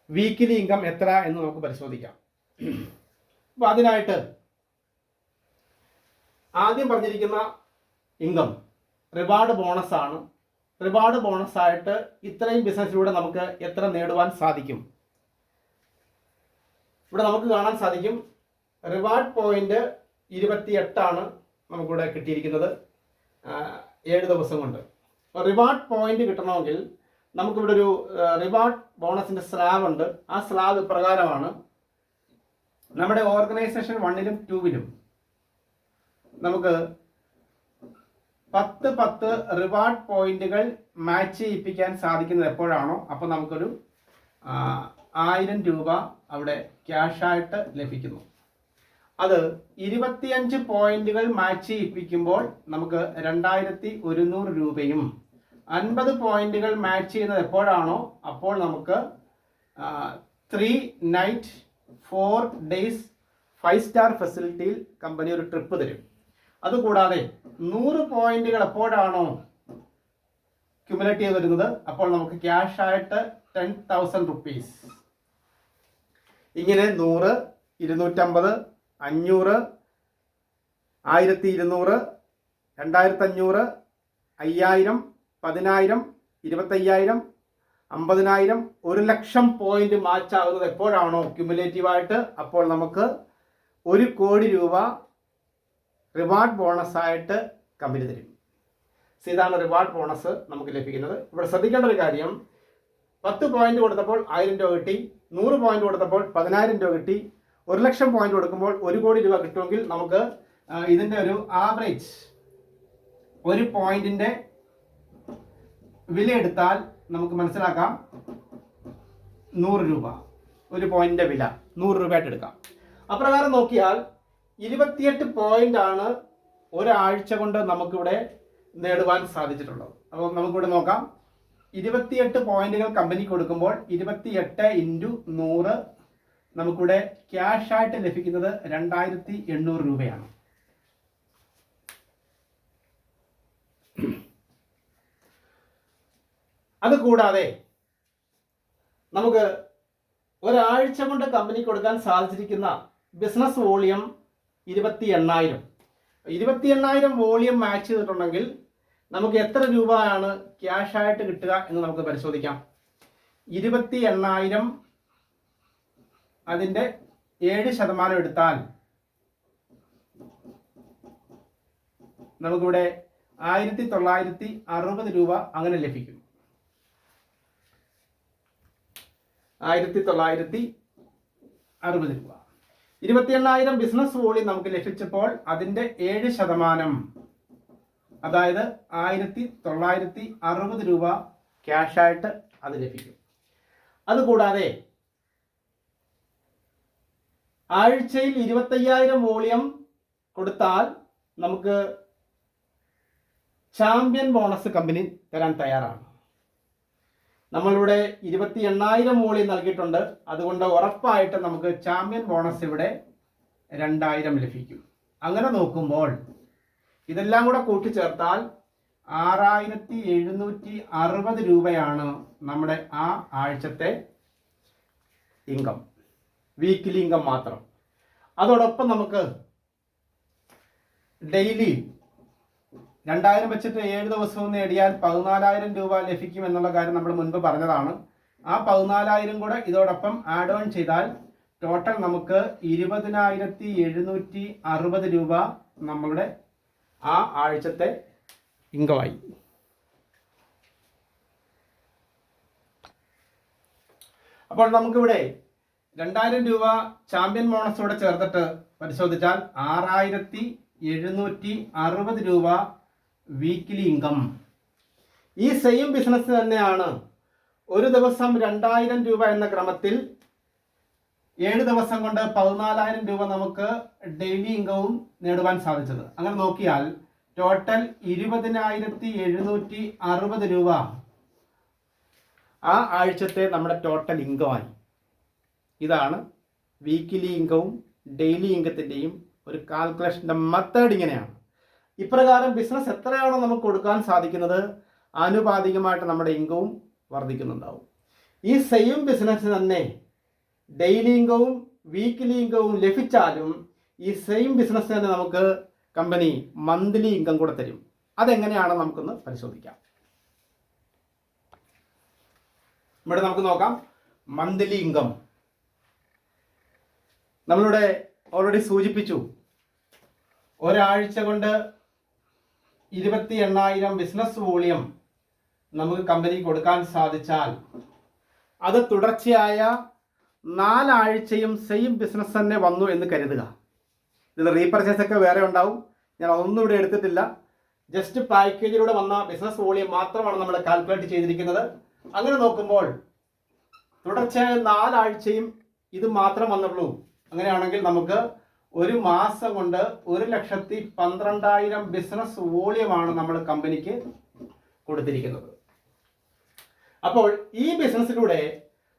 വീക്കിലി ഇൻകം എത്ര എന്ന് നമുക്ക് പരിശോധിക്കാം. അപ്പോൾ അതിനായിട്ട് ആദ്യം പറഞ്ഞിരിക്കുന്ന ഇൻകം റിവാർഡ് ബോണസ് ആണ്. റിവാർഡ് ബോണസ് ആയിട്ട് ഇത്രയും ബിസിനസ്സിലൂടെ നമുക്ക് എത്ര നേടുവാൻ സാധിക്കും? ഇവിടെ നമുക്ക് കാണാൻ സാധിക്കും റിവാർഡ് പോയിന്റ് 28 നമുക്കിവിടെ കിട്ടിയിരിക്കുന്നത് 7 ദിവസം കൊണ്ട്. റിവാർഡ് പോയിന്റ് കിട്ടണമെങ്കിൽ നമുക്കിവിടെ ഒരു റിവാർഡ് ബോണസിന്റെ സ്ലാബ് ഉണ്ട്. ആ സ്ലാബ് ഇപ്രകാരമാണ്. നമ്മുടെ ഓർഗനൈസേഷൻ 1ലും 2വിലും നമുക്ക് 10 റിവാർഡ് പോയിന്റുകൾ മാച്ച് ചെയ്യിപ്പിക്കാൻ സാധിക്കുന്നത് എപ്പോഴാണോ അപ്പോൾ നമുക്കൊരു 1000 രൂപ അവിടെ ക്യാഷായിട്ട് ലഭിക്കുന്നു. അത് 25 പോയിന്റുകൾ മാച്ച് ചെയ്യിപ്പിക്കുമ്പോൾ നമുക്ക് 2100 രൂപയും, 50 പോയിന്റുകൾ മാച്ച് ചെയ്യുന്നത് എപ്പോഴാണോ അപ്പോൾ നമുക്ക് 3 നൈറ്റ് 4 ഡേയ്സ് 5 സ്റ്റാർ ഫെസിലിറ്റിയിൽ കമ്പനി ഒരു ട്രിപ്പ് തരും. അതുകൂടാതെ 100 പോയിന്റുകൾ എപ്പോഴാണോ ക്യുമുലേറ്റ് വരുന്നത് അപ്പോൾ നമുക്ക് ക്യാഷ് ആയിട്ട് 10,000 റുപ്പീസ്. ഇങ്ങനെ 100, 250, 500, 1200, 2500, 5000, 10000, 25,000, 50,000, 1,00,000 പോയിന്റ് മാച്ച് ആകുന്നത് എപ്പോഴാണോ ക്യുമുലേറ്റീവായിട്ട് അപ്പോൾ നമുക്ക് 1 കോടി രൂപ റിവാർഡ് ബോണസ് ആയിട്ട് കമ്പനി തരും. ഇതാണ് റിവാർഡ് ബോണസ് നമുക്ക് ലഭിക്കുന്നത്. ഇവിടെ ശ്രദ്ധിക്കേണ്ട ഒരു കാര്യം, 10 പോയിന്റ് കൊടുത്തപ്പോൾ 1000 രൂപ കിട്ടി, 100 പോയിന്റ് കൊടുത്തപ്പോൾ 10,000 രൂപ കിട്ടി, 1,00,000 പോയിന്റ് കൊടുക്കുമ്പോൾ 1 കോടി രൂപ കിട്ടുമെങ്കിൽ നമുക്ക് ഇതിൻ്റെ ഒരു ആവറേജ് ഒരു പോയിന്റിന്റെ വില എടുത്താൽ നമുക്ക് മനസ്സിലാക്കാം 100 രൂപ. ഒരു പോയിന്റിന്റെ വില 100 രൂപയായിട്ട് എടുക്കാം. അപ്രകാരം നോക്കിയാൽ 28 പോയിന്റ് ആണ് ഒരാഴ്ച കൊണ്ട് നമുക്കിവിടെ നേടുവാൻ സാധിച്ചിട്ടുള്ളത്. അപ്പോൾ നമുക്കിവിടെ നോക്കാം. 28 പോയിന്റുകൾ കമ്പനി കൊടുക്കുമ്പോൾ 28 × 100 നമുക്കിവിടെ ക്യാഷ് ആയിട്ട് ലഭിക്കുന്നത് 2,800 രൂപയാണ്. അതുകൂടാതെ നമുക്ക് ഒരാഴ്ച കൊണ്ട് കമ്പനി കൊടുക്കാൻ സാധിച്ചിരിക്കുന്ന ബിസിനസ് വോളിയം 28,000. 28,000 വോളിയം മാച്ച് ചെയ്തിട്ടുണ്ടെങ്കിൽ നമുക്ക് എത്ര രൂപയാണ് ക്യാഷ് ആയിട്ട് കിട്ടുക എന്ന് നമുക്ക് പരിശോധിക്കാം. 28,000 അതിൻ്റെ 7% എടുത്താൽ നമുക്കിവിടെ 1,960 രൂപ അങ്ങനെ ലഭിക്കും. 1,960 രൂപ. 28,000 ബിസിനസ് വോളിയം നമുക്ക് ലഭിച്ചപ്പോൾ അതിൻ്റെ 7%, അതായത് 1,960 രൂപ ക്യാഷായിട്ട് അത് ലഭിക്കും. അതുകൂടാതെ ആഴ്ചയിൽ 25,000 വോളിയം കൊടുത്താൽ നമുക്ക് ചാമ്പ്യൻ ബോണസ് കമ്പനി തരാൻ തയ്യാറാണ്. നമ്മളിവിടെ 28,000 വോളിയം നൽകിയിട്ടുണ്ട്. അതുകൊണ്ട് ഉറപ്പായിട്ട് നമുക്ക് ചാമ്പ്യൻ ബോണസ് ഇവിടെ 2,000 ലഭിക്കും. അങ്ങനെ നോക്കുമ്പോൾ ഇതെല്ലാം കൂടെ കൂട്ടിച്ചേർത്താൽ 6,760 രൂപയാണ് നമ്മുടെ ആ ആഴ്ചത്തെ ഇൻകം, വീക്കിലി ഇൻകം മാത്രം. അതോടൊപ്പം നമുക്ക് ഡെയിലി 2,000 വെച്ചിട്ട് 7 ദിവസവും നേടിയാൽ 14,000 രൂപ ലഭിക്കും എന്നുള്ള കാര്യം നമ്മൾ മുൻപ് പറഞ്ഞതാണ്. ആ 14,000 കൂടെ ഇതോടൊപ്പം ആഡ് ഓൺ ചെയ്താൽ ടോട്ടൽ നമുക്ക് 20,760 രൂപ നമ്മളുടെ ആ ആഴ്ചത്തെ ഇൻകമായി. അപ്പോൾ നമുക്കിവിടെ 2,000 രൂപ ചാമ്പ്യൻ ബോണസോടെ ചേർത്തിട്ട് പരിശോധിച്ചാൽ 6,760 രൂപ വീക്കിലി ഇൻകം. ഈ സെയിം ബിസിനസ് തന്നെയാണ് ഒരു ദിവസം 2,000 രൂപ എന്ന ക്രമത്തിൽ 7 ദിവസം കൊണ്ട് 14,000 രൂപ നമുക്ക് ഡെയിലി ഇൻകവും നേടുവാൻ സാധിച്ചത്. അങ്ങനെ നോക്കിയാൽ ടോട്ടൽ 20,760 രൂപ ആ ആഴ്ചത്തെ നമ്മുടെ ടോട്ടൽ ഇൻകമായി. ഇതാണ് വീക്കിലി ഇൻകവും ഡെയിലി ഇൻകത്തിൻ്റെയും ഒരു കാൽക്കുലേഷൻ്റെ മെത്തേഡ് ഇങ്ങനെയാണ്. ഇപ്രകാരം ബിസിനസ് എത്രയാണോ നമുക്ക് കൊടുക്കാൻ സാധിക്കുന്നത് ആനുപാതികമായിട്ട് നമ്മുടെ ഇൻകവും വർദ്ധിക്കുന്നുണ്ടാവും. ഈ സെയിം ബിസിനസ് തന്നെ ഡെയിലി ഇൻകവും വീക്കിലി ഇൻകവും ലഭിച്ചാലും ഈ സെയിം ബിസിനസ് തന്നെ നമുക്ക് കമ്പനി മന്ത്ലി ഇൻകം കൂടെ തരും. അതെങ്ങനെയാണ് നമുക്കൊന്ന് പരിശോധിക്കാം. ഇവിടെ നമുക്ക് നോക്കാം മന്ത്ലി ഇൻകം. നമ്മളിവിടെ ഓൾറെഡി സൂചിപ്പിച്ചു, ഒരാഴ്ച കൊണ്ട് 28,000 ബിസിനസ് വോളിയം നമുക്ക് കമ്പനിക്ക് കൊടുക്കാൻ സാധിച്ചാൽ അത് തുടർച്ചയായ 4 ആഴ്ചയും സെയിം ബിസിനസ് തന്നെ വന്നു എന്ന് കരുതുക. ഇതിൽ റീപർച്ചേസ് ഒക്കെ വേറെ ഉണ്ടാവും, ഞാൻ അതൊന്നും ഇവിടെ എടുത്തിട്ടില്ല. ജസ്റ്റ് പാക്കേജിലൂടെ വന്ന ബിസിനസ് വോളിയം മാത്രമാണ് നമ്മൾ കാൽക്കുലേറ്റ് ചെയ്തിരിക്കുന്നത്. അങ്ങനെ നോക്കുമ്പോൾ തുടർച്ചയായ 4 ആഴ്ചയും ഇത് മാത്രം വന്നുള്ളൂ. അങ്ങനെയാണെങ്കിൽ നമുക്ക് ഒരു മാസം കൊണ്ട് 1,12,000 ബിസിനസ് വോളിയമാണ് നമ്മൾ കമ്പനിക്ക് കൊടുത്തിരിക്കുന്നത്. അപ്പോൾ ഈ ബിസിനസ്സിലൂടെ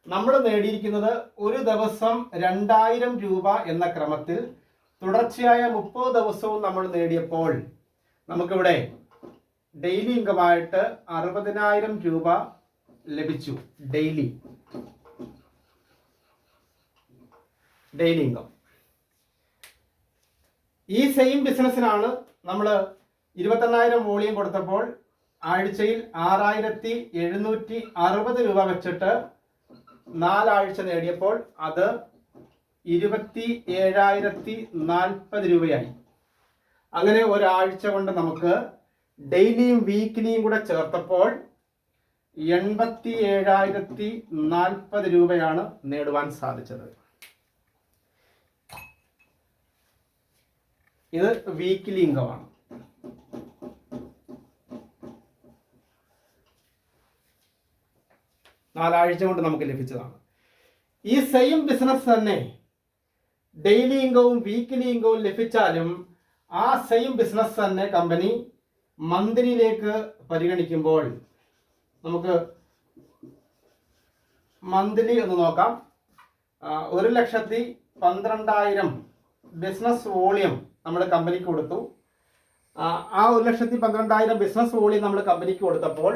നമ്മൾ നേടിയിരിക്കുന്നത് ഒരു ദിവസം 2,000 രൂപ എന്ന ക്രമത്തിൽ തുടർച്ചയായ 30 ദിവസവും നമ്മൾ നേടിയപ്പോൾ നമുക്കിവിടെ ഡെയിലി ഇൻകമായിട്ട് 60,000 രൂപ ലഭിച്ചു. Daily income. ഈ സെയിം ബിസിനസ്സിനാണ് നമ്മൾ 21,000 വോളിയം കൊടുത്തപ്പോൾ ആഴ്ചയിൽ 6,760 രൂപ വെച്ചിട്ട് 4 ആഴ്ച നേടിയപ്പോൾ അത് 27,040 രൂപയായി. അങ്ങനെ ഒരാഴ്ച കൊണ്ട് നമുക്ക് ഡെയിലിയും വീക്കിലിയും കൂടെ ചേർത്തപ്പോൾ 87,040 രൂപയാണ് നേടുവാൻ സാധിച്ചത്. ഇത് വീക്കിലി ഇൻകമാണ്. നാലാഴ്ച കൊണ്ട് നമുക്ക് ലഭിച്ചതാണ്. ഈ സെയിം ബിസിനസ് തന്നെ ഡെയിലി ഇൻകവും വീക്കിലി ഇൻകവും ലഭിച്ചാലും ആ സെയിം ബിസിനസ് തന്നെ കമ്പനി മന്ത്ലിയിലേക്ക് പരിഗണിക്കുമ്പോൾ നമുക്ക് മന്ത്ലി ഒന്ന് നോക്കാം. 1,12,000 ബിസിനസ് വോളിയം നമ്മൾ കമ്പനിക്ക് കൊടുത്തു. ആ 1,12,000 ബിസിനസ് വോളിയം നമ്മൾ കമ്പനിക്ക് കൊടുത്തപ്പോൾ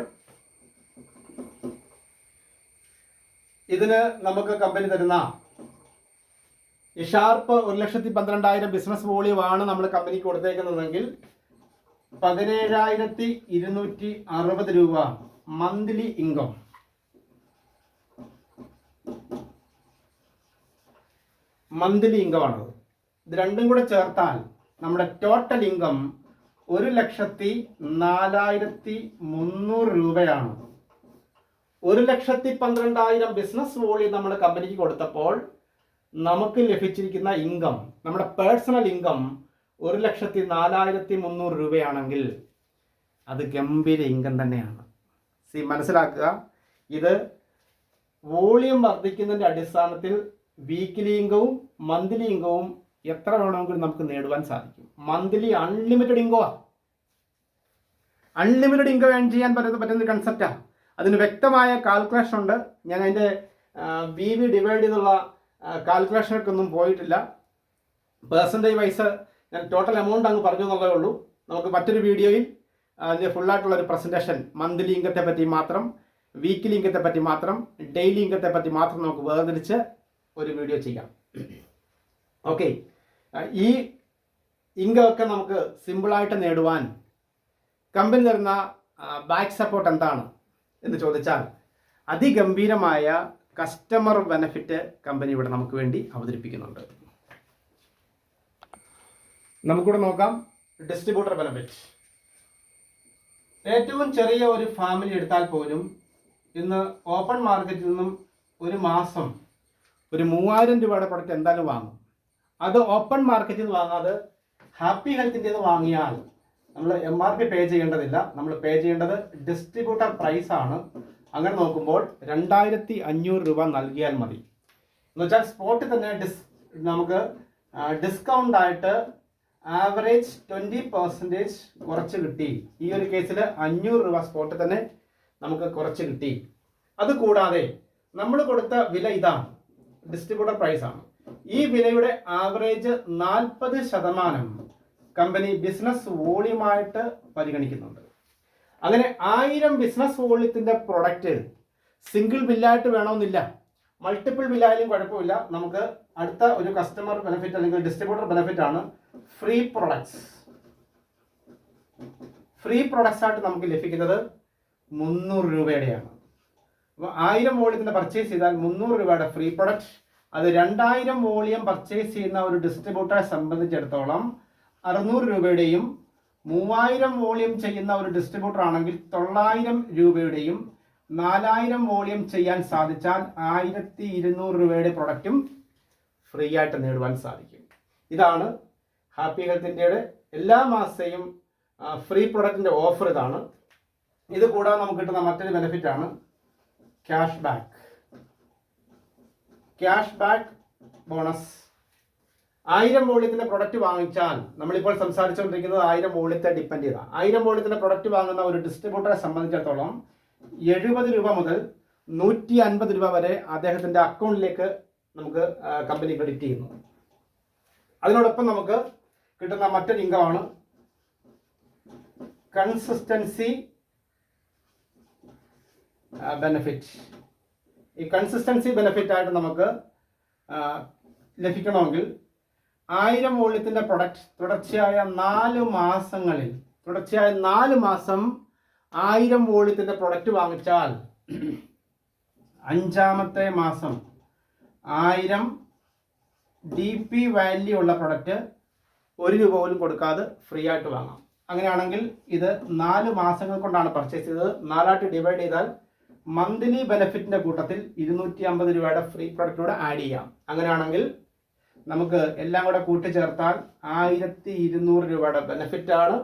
ഇതിന് നമുക്ക് കമ്പനി തരുന്ന ഈ ഷാർപ്പ് 1,12,000 ബിസിനസ് വോളിയമാണ് നമ്മൾ കമ്പനിക്ക് കൊടുത്തേക്കുന്നതെങ്കിൽ 17,260 രൂപ മന്ത്ലി ഇൻകം. മന്ത്ലി ഇൻകമാണത്. ഇത് രണ്ടും കൂടെ ചേർത്താൽ നമ്മുടെ ടോട്ടൽ ഇൻകം 1,04,300 രൂപയാണ്. 1,12,000 ബിസിനസ് വോളിയം നമ്മൾ കമ്പനിക്ക് കൊടുത്തപ്പോൾ നമുക്ക് ലഭിച്ചിരിക്കുന്ന ഇൻകം, നമ്മുടെ പേഴ്സണൽ ഇൻകം 1,04,300 രൂപയാണെങ്കിൽ അത് ഗംഭീര ഇൻകം തന്നെയാണ്. മനസ്സിലാക്കുക, ഇത് വോളിയം വർദ്ധിക്കുന്നതിൻ്റെ അടിസ്ഥാനത്തിൽ വീക്കിലി ഇൻകവും മന്ത്ലി ഇൻകവും എത്ര വേണമെങ്കിലും നമുക്ക് നേടുവാൻ സാധിക്കും. മന്ത്ലി അൺലിമിറ്റഡ് ഇൻകമാണ്. അൺലിമിറ്റഡ് ഇൻകം ഏൺ ചെയ്യാൻ പറ്റുന്ന കൺസെപ്റ്റാണ്. അതിന് വ്യക്തമായ കാൽക്കുലേഷൻ ഉണ്ട്. ഞാൻ അതിൻ്റെ BV ഡിവൈഡ് ചെയ്തുള്ള കാൽക്കുലേഷനൊക്കെ പോയിട്ടില്ല. പേഴ്സൻറ്റേജ് വൈസ് ഞാൻ ടോട്ടൽ എമൗണ്ട് അങ്ങ് പറഞ്ഞു എന്നുള്ളതേ ഉള്ളൂ. നമുക്ക് മറ്റൊരു വീഡിയോയിൽ അതിൻ്റെ ഫുള്ളായിട്ടുള്ളൊരു പ്രസൻറ്റേഷൻ മന്ത്ലി ഇൻകത്തെ പറ്റി മാത്രം, വീക്കിലി ഇൻകത്തെ പറ്റി മാത്രം, ഡെയിലി ഇൻകത്തെ പറ്റി മാത്രം നമുക്ക് വേർതിരിച്ച് ഒരു വീഡിയോ ചെയ്യാം. ഓക്കെ, ഈ ഇൻകം ഒക്കെ നമുക്ക് സിമ്പിളായിട്ട് നേടുവാൻ കമ്പനി തരുന്ന ബാക്ക് സപ്പോർട്ട് എന്താണ് എന്ന് ചോദിച്ചാൽ അതിഗംഭീരമായ കസ്റ്റമർ ബെനഫിറ്റ് കമ്പനി ഇവിടെ നമുക്ക് വേണ്ടി അവതരിപ്പിക്കുന്നുണ്ട്. നമുക്കിവിടെ നോക്കാം ഡിസ്ട്രിബ്യൂട്ടർ ബെനഫിറ്റ്. ഏറ്റവും ചെറിയ ഒരു ഫാമിലി എടുത്താൽ പോലും ഇന്ന് ഓപ്പൺ മാർക്കറ്റിൽ നിന്നും ഒരു മാസം ഒരു 3,000 രൂപയുടെ പ്രൊഡക്റ്റ് എന്തായാലും വാങ്ങും. അത് ഓപ്പൺ മാർക്കറ്റിൽ നിന്ന് വാങ്ങാതെ ഹാപ്പി ഹെൽത്തിൻ്റെ വാങ്ങിയാൽ നമ്മൾ MRP പേ ചെയ്യേണ്ടതില്ല. നമ്മൾ പേ ചെയ്യേണ്ടത് ഡിസ്ട്രിബ്യൂട്ടർ പ്രൈസ് ആണ്. അങ്ങനെ നോക്കുമ്പോൾ 2,500 രൂപ നൽകിയാൽ മതി. എന്ന് വെച്ചാൽ സ്പോട്ടിൽ തന്നെ നമുക്ക് ഡിസ്കൗണ്ട് ആയിട്ട് ആവറേജ് 20% കുറച്ച് കിട്ടി. ഈ ഒരു കേസിൽ 500 രൂപ സ്പോട്ടിൽ തന്നെ നമുക്ക് കുറച്ച് കിട്ടി. അതുകൂടാതെ നമ്മൾ കൊടുത്ത വില ഇതാണ്, ഡിസ്ട്രിബ്യൂട്ടർ പ്രൈസ് ആണ്. ഈ വിലയുടെ ആവറേജ് 40% കമ്പനി ബിസിനസ് വോളിയമായിട്ട് പരിഗണിക്കുന്നുണ്ട്. അങ്ങനെ 1000 ബിസിനസ് വോളിയത്തിന്റെ പ്രൊഡക്റ്റ് സിംഗിൾ ബില്ലായിട്ട് വേണമെന്നില്ല, മൾട്ടിപ്പിൾ ബില്ലായാലും കുഴപ്പമില്ല. നമുക്ക് അടുത്ത ഒരു കസ്റ്റമർ ബെനിഫിറ്റ് അല്ലെങ്കിൽ ഡിസ്ട്രിബ്യൂട്ടർ ബെനിഫിറ്റ് ആണ് ഫ്രീ പ്രൊഡക്ട്സ്. ഫ്രീ പ്രൊഡക്ട്സ് ആയിട്ട് നമുക്ക് ലഭിക്കുന്നത് 300 രൂപയുടെയാണ്. അപ്പോൾ 1000 വോളിയത്തിന്റെ പർച്ചേസ് ചെയ്താൽ 300 രൂപയുടെ ഫ്രീ പ്രൊഡക്റ്റ്. അത് 2000 വോളിയം പർച്ചേസ് ചെയ്യുന്ന ഒരു ഡിസ്ട്രിബ്യൂട്ടറെ സംബന്ധിച്ചിടത്തോളം 600 രൂപയുടെയും 3000 വോളിയം ചെയ്യുന്ന ഒരു ഡിസ്ട്രിബ്യൂട്ടർ ആണെങ്കിൽ 900 രൂപയുടെയും 4000 വോളിയം ചെയ്യാൻ സാധിച്ചാൽ 1200 രൂപയുടെ പ്രൊഡക്റ്റും ഫ്രീ ആയിട്ട് നേടുവാൻ സാധിക്കും. ഇതാണ് ഹാപ്പി ഹെൽത്ത് ഇന്ത്യയുടെ എല്ലാ മാസത്തെയും ഫ്രീ പ്രൊഡക്റ്റിന്റെ ഓഫർ. ഇതാണ്. ഇത് കൂടാതെ നമുക്ക് കിട്ടുന്ന മറ്റൊരു ബെനിഫിറ്റ് ആണ് cash back. Cash back bonus. 1000 വോളിയത്തിന്റെ പ്രൊഡക്റ്റ് വാങ്ങിച്ചാൽ, നമ്മളിപ്പോൾ സംസാരിച്ചുകൊണ്ടിരിക്കുന്നത് 1000 വോളിയത്തെ ഡിപ്പെൻഡ് ചെയ്ത 1000 വോളിയത്തിന്റെ പ്രൊഡക്റ്റ് വാങ്ങുന്ന ഒരു ഡിസ്ട്രിബ്യൂട്ടറെ സംബന്ധിച്ചിടത്തോളം 70 രൂപ മുതൽ 150 രൂപ വരെ അദ്ദേഹത്തിന്റെ അക്കൗണ്ടിലേക്ക് നമുക്ക് കമ്പനി ക്രെഡിറ്റ് ചെയ്യുന്നു. അതിനോടൊപ്പം നമുക്ക് കിട്ടുന്ന മറ്റൊരു ഇൻകമാണ് കൺസിസ്റ്റൻസി ബെനിഫിറ്റ്. ഈ കൺസിസ്റ്റൻസി ബെനിഫിറ്റ് ആയിട്ട് നമുക്ക് ലഭിക്കണമെങ്കിൽ 1000 വോളിയത്തിന്റെ പ്രൊഡക്റ്റ് തുടർച്ചയായ 4 മാസം 1000 വോളിയത്തിന്റെ പ്രൊഡക്റ്റ് വാങ്ങിച്ചാൽ 5ാമത്തെ മാസം 1000 DP വാല്യൂ ഉള്ള പ്രൊഡക്റ്റ് 1 രൂപ പോലും കൊടുക്കാതെ ഫ്രീ ആയിട്ട് വാങ്ങാം. അങ്ങനെയാണെങ്കിൽ ഇത് 4 മാസങ്ങൾ കൊണ്ടാണ് പർച്ചേസ് ചെയ്തത്. 4 ഡിവൈഡ് ചെയ്താൽ മന്ത്ലി ബെനിഫിറ്റിന്റെ കൂട്ടത്തിൽ 250 രൂപയുടെ ഫ്രീ പ്രൊഡക്റ്റോടെ ആഡ് ചെയ്യാം. അങ്ങനെയാണെങ്കിൽ നമുക്ക് എല്ലാം കൂടെ കൂട്ടിച്ചേർത്താൽ 1200 രൂപയുടെ ബെനിഫിറ്റ് ആണ്.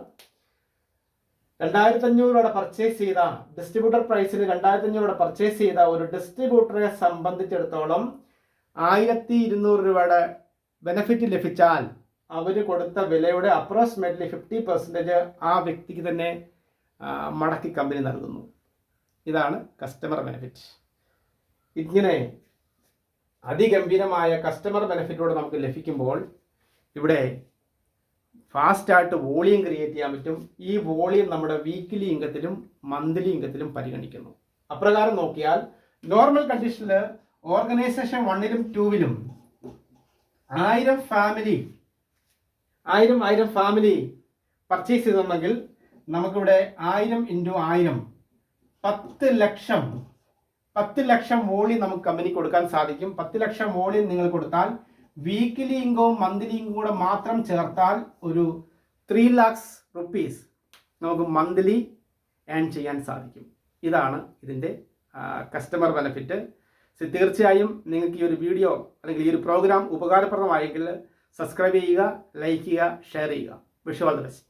2500 രൂപയുടെ പർച്ചേസ് ചെയ്ത ഡിസ്ട്രിബ്യൂട്ടർ പ്രൈസിൽ 2500 രൂപയുടെ പർച്ചേസ് ചെയ്ത ഒരു ഡിസ്ട്രിബ്യൂട്ടറെ സംബന്ധിച്ചിടത്തോളം 1200 രൂപയുടെ ബെനിഫിറ്റ് ലഭിച്ചാൽ അവർ കൊടുത്ത വിലയുടെ അപ്രോക്സിമേറ്റ്ലി 50% ആ വ്യക്തിക്ക് തന്നെ മടക്കി കമ്പനി നൽകുന്നു. ഇതാണ് കസ്റ്റമർ ബെനിഫിറ്റ്. ഇങ്ങനെ അതിഗംഭീരമായ കസ്റ്റമർ ബെനിഫിറ്റോട് നമുക്ക് ലഭിക്കുമ്പോൾ ഇവിടെ ഫാസ്റ്റായിട്ട് വോളിയം ക്രിയേറ്റ് ചെയ്യാൻ പറ്റും. ഈ വോളിയം നമ്മുടെ വീക്കിലി ഇൻകത്തിലും മന്ത്ലി ഇൻകത്തിലും പരിഗണിക്കുന്നു. അപ്രകാരം നോക്കിയാൽ നോർമൽ കണ്ടീഷനിൽ ഓർഗനൈസേഷൻ 1ലും 2വിലും 1000 ഫാമിലി പർച്ചേസ് ചെയ്തിട്ടുണ്ടെങ്കിൽ നമുക്കിവിടെ 1000 × 1000 10 ലക്ഷം വോളിയം നമുക്ക് കമ്പനി കൊടുക്കാൻ സാധിക്കും. 10 ലക്ഷം വോളിയം നിങ്ങൾ കൊടുത്താൽ വീക്കിലി ഇൻകവും മന്ത്ലി ഇൻകം കൂടെ മാത്രം ചേർത്താൽ ഒരു 3 lakhs rupees നമുക്ക് മന്ത്ലി ഏൺ ചെയ്യാൻ സാധിക്കും. ഇതാണ് ഇതിൻ്റെ കസ്റ്റമർ ബെനിഫിറ്റ്. തീർച്ചയായും നിങ്ങൾക്ക് ഈ ഒരു വീഡിയോ അല്ലെങ്കിൽ ഈ ഒരു പ്രോഗ്രാം ഉപകാരപ്രദമായെങ്കിൽ സബ്സ്ക്രൈബ് ചെയ്യുക, ലൈക്ക് ചെയ്യുക, ഷെയർ ചെയ്യുക. Wish all the best.